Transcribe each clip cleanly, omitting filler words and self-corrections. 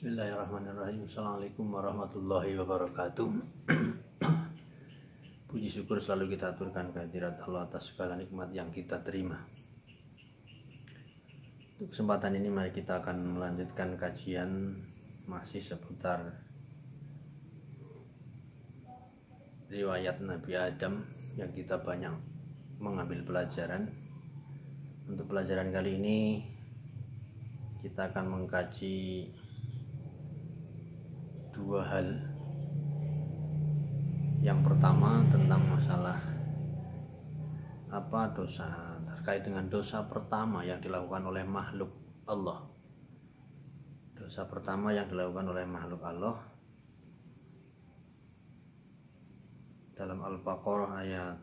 Bismillahirrahmanirrahim. Assalamualaikum warahmatullahi wabarakatuh. Puji syukur selalu kita aturkan kehadirat Allah atas segala nikmat yang kita terima. Untuk kesempatan ini mari kita akan melanjutkan kajian masih seputar riwayat Nabi Adam yang kita banyak mengambil pelajaran. Untuk pelajaran kali ini kita akan mengkaji dua hal. Yang pertama tentang masalah dosa, terkait dengan dosa pertama yang dilakukan oleh makhluk Allah. Dosa pertama yang dilakukan oleh makhluk Allah dalam Al-Baqarah ayat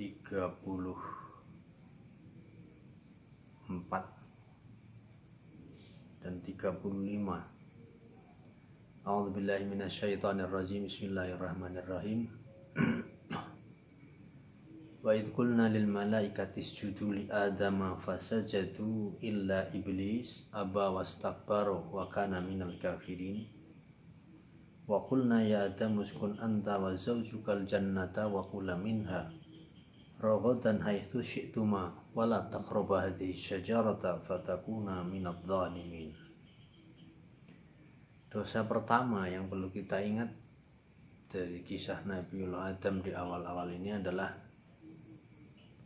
34 dan 35. A'udzubillahi minasyaitonirrajim. Bismillahirrahmanirrahim. Wa idh qulna lil malaikati isjudu li adama fasajadu illa iblis aba wastakbara wa kana minal kafirin. Wa qulna ya adamu uskun anta wa zawjukal jannata wa kula minha raghadan haitsu syi'tuma wa la taqrabu hadhihi syajarata fatakuna minadh dhalimin. Dosa pertama yang perlu kita ingat dari kisah Nabiullah Adam di awal-awal ini adalah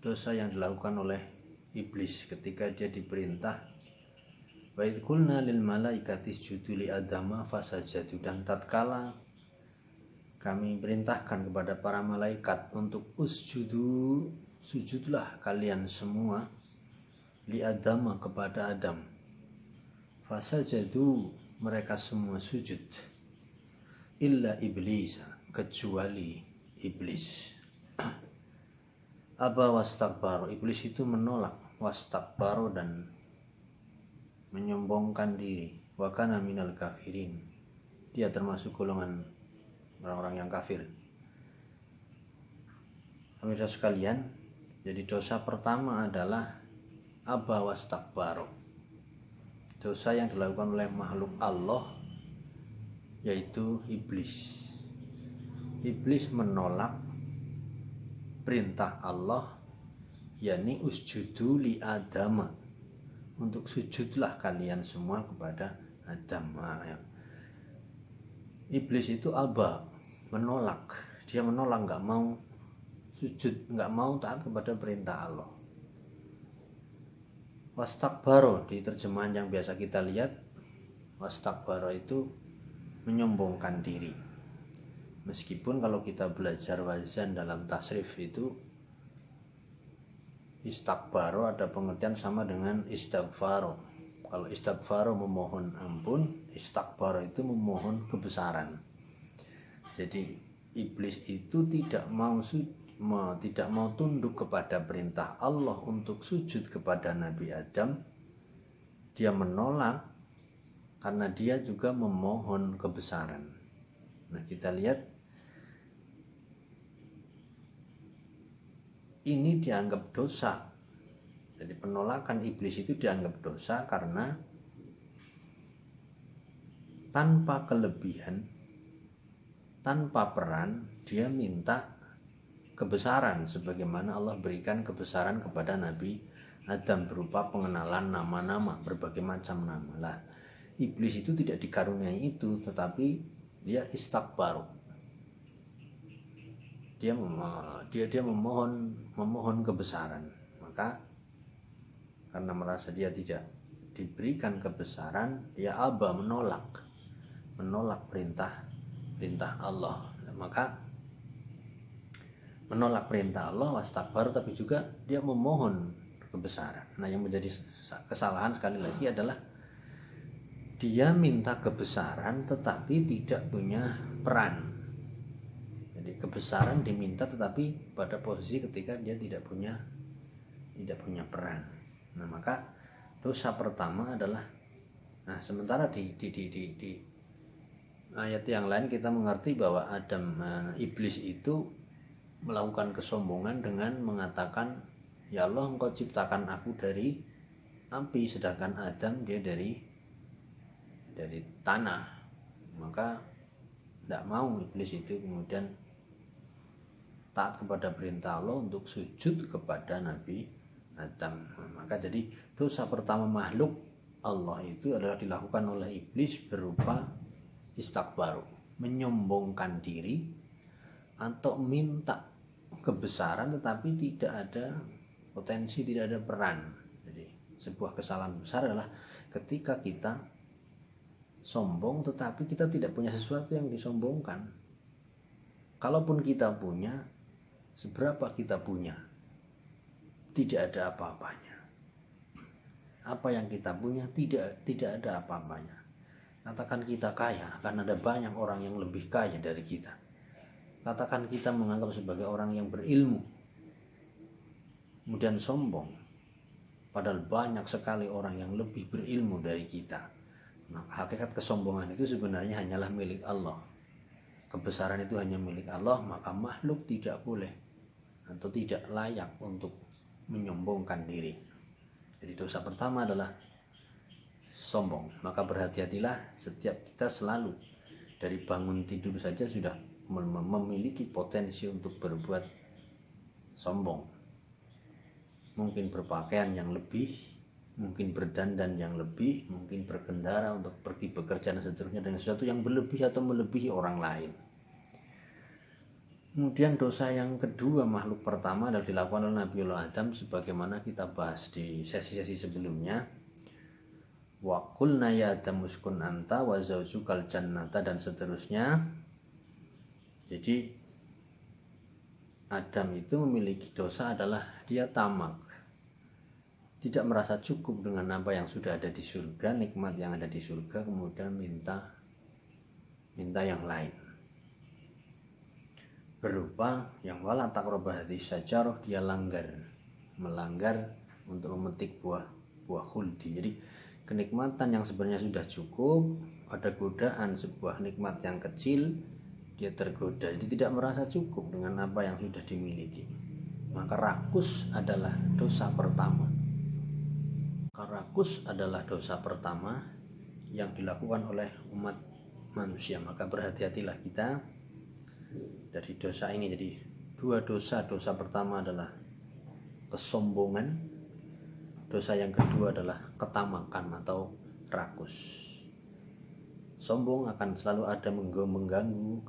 dosa yang dilakukan oleh iblis ketika dia diperintah wa idh qulna lil malaikati isjudu li adama fasajadu, dan tatkala kami perintahkan kepada para malaikat untuk usjudu, sujudlah kalian semua, li adama, kepada Adam, fasajadu, mereka semua sujud, illa iblis, kecuali iblis. Aba wastakbaru, iblis itu menolak, wastakbaru, dan menyombongkan diri, wa kana minal kafirin, dia termasuk golongan orang-orang yang kafir. Pemirsa sekalian, jadi dosa pertama adalah aba wastakbaru, dosa yang dilakukan oleh makhluk Allah, yaitu iblis. Iblis menolak perintah Allah, yakni usjudu li adama, untuk sujudlah kalian semua kepada Adam. Iblis itu aba, menolak, dia menolak, nggak mau sujud, nggak mau taat kepada perintah Allah. Wastakbaro, di terjemahan yang biasa kita lihat, wastakbaro itu menyombongkan diri. Meskipun kalau kita belajar wazan dalam tasrif itu istakbaro ada pengertian sama dengan istighfaro. Kalau istighfaro memohon ampun, istakbaro itu memohon kebesaran. Jadi iblis itu tidak mau tunduk kepada perintah Allah untuk sujud kepada Nabi Adam. Dia menolak karena dia juga memohon kebesaran. Nah, kita lihat ini dianggap dosa. Jadi penolakan iblis itu dianggap dosa karena tanpa kelebihan, tanpa peran, dia minta kebesaran sebagaimana Allah berikan kebesaran kepada Nabi Adam berupa pengenalan nama-nama, berbagai macam nama. Lah, iblis itu tidak dikaruniai itu, tetapi dia istakbar. Dia memohon kebesaran. Maka karena merasa dia tidak diberikan kebesaran, dia aba, menolak perintah Allah. Maka menolak perintah Allah, wastakbar, tapi juga dia memohon kebesaran. Nah, yang menjadi kesalahan sekali lagi adalah dia minta kebesaran tetapi tidak punya peran. Jadi kebesaran diminta tetapi pada posisi ketika dia tidak punya peran. Nah, maka dosa pertama adalah, nah, sementara di ayat yang lain kita mengerti bahwa iblis itu melakukan kesombongan dengan mengatakan, ya Allah, engkau ciptakan aku dari api, sedangkan Adam dia dari dari tanah, maka tidak mau iblis itu kemudian taat kepada perintah Allah untuk sujud kepada Nabi Adam. Maka jadi dosa pertama makhluk Allah itu adalah dilakukan oleh iblis berupa istakbaru, menyombongkan diri atau minta kebesaran tetapi tidak ada potensi, tidak ada peran. Jadi sebuah kesalahan besar adalah ketika kita sombong tetapi kita tidak punya sesuatu yang disombongkan. Kalaupun kita punya, seberapa kita punya, tidak ada apa-apanya. Apa yang kita punya tidak ada apa-apanya. Katakan kita kaya, akan ada banyak orang yang lebih kaya dari kita. Katakan kita menganggap sebagai orang yang berilmu, kemudian sombong, padahal banyak sekali orang yang lebih berilmu dari kita. Maka hakikat kesombongan itu sebenarnya hanyalah milik Allah. Kebesaran itu hanya milik Allah, maka makhluk tidak boleh atau tidak layak untuk menyombongkan diri. Jadi dosa pertama adalah sombong. Maka berhati-hatilah, setiap kita selalu dari bangun tidur saja sudah memiliki potensi untuk berbuat sombong. Mungkin berpakaian yang lebih, mungkin berdandan yang lebih, mungkin berkendara untuk pergi bekerja dan seterusnya dengan sesuatu yang berlebih atau melebihi orang lain. Kemudian dosa yang kedua makhluk pertama adalah dilakukan oleh Nabiullah Adam sebagaimana kita bahas di sesi-sesi sebelumnya. Wa qulna ya Adam uskun anta wa zawjukal jannata dan seterusnya. Jadi Adam itu memiliki dosa adalah dia tamak. Tidak merasa cukup dengan apa yang sudah ada di surga, nikmat yang ada di surga, kemudian minta yang lain. Berupa yang wala taqraba hadhihi syajarah, dia melanggar untuk memetik buah khuldi. Jadi kenikmatan yang sebenarnya sudah cukup, ada godaan sebuah nikmat yang kecil, dia tergoda, jadi tidak merasa cukup dengan apa yang sudah dimiliki. Maka rakus adalah dosa pertama. Rakus adalah dosa pertama yang dilakukan oleh umat manusia. Maka berhati-hatilah kita dari dosa ini. Jadi dua dosa pertama adalah kesombongan, dosa yang kedua adalah ketamakan atau rakus. Sombong akan selalu ada mengganggu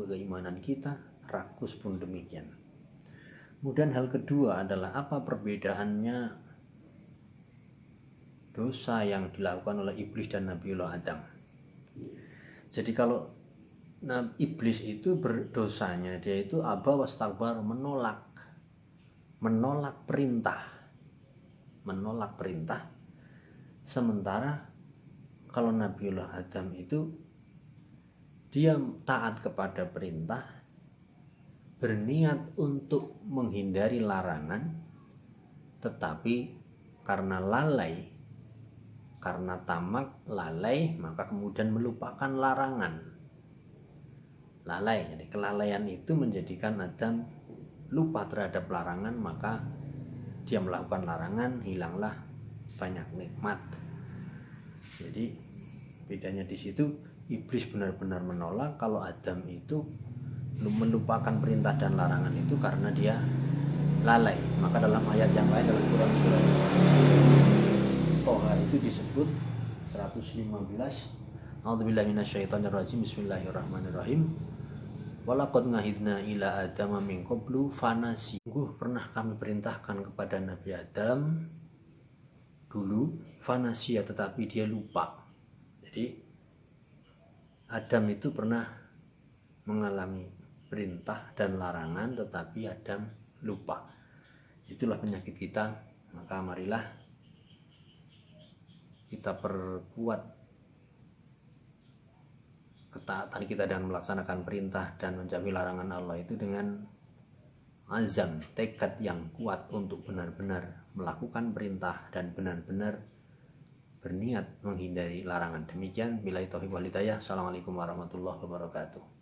keimanan kita, rakus pun demikian. Kemudian hal kedua adalah apa perbedaannya dosa yang dilakukan oleh iblis dan Nabiullah Adam. Jadi kalau iblis itu berdosanya, dia itu aba wastakbar, menolak perintah. Sementara kalau Nabiullah Adam itu dia taat kepada perintah, berniat untuk menghindari larangan, tetapi karena tamak, lalai, maka kemudian melupakan larangan. Lalai, jadi kelalaian itu menjadikan Adam lupa terhadap larangan, maka dia melakukan larangan, hilanglah banyak nikmat. Jadi bedanya di situ, iblis benar-benar menolak, kalau Adam itu melupakan perintah dan larangan itu karena dia lalai. Maka dalam ayat yang lain dalam Quran surah Toha itu disebut 115, A'udzubillahi minasyaitonirrajim, bismillahirrahmanirrahim. Walaqad ngahidna ila Adama min qablu fanasi. Sungguh pernah kami perintahkan kepada Nabi Adam dulu, fanasia, tetapi dia lupa. Jadi Adam itu pernah mengalami perintah dan larangan, tetapi Adam lupa. Itulah penyakit kita. Maka marilah kita perkuat ketaatan kita dengan melaksanakan perintah dan menjauhi larangan Allah itu dengan azam, tekad yang kuat untuk benar-benar melakukan perintah dan benar-benar berniat menghindari larangan. Demikian, billahi taufiq wal hidayah. Assalamualaikum warahmatullahi wabarakatuh.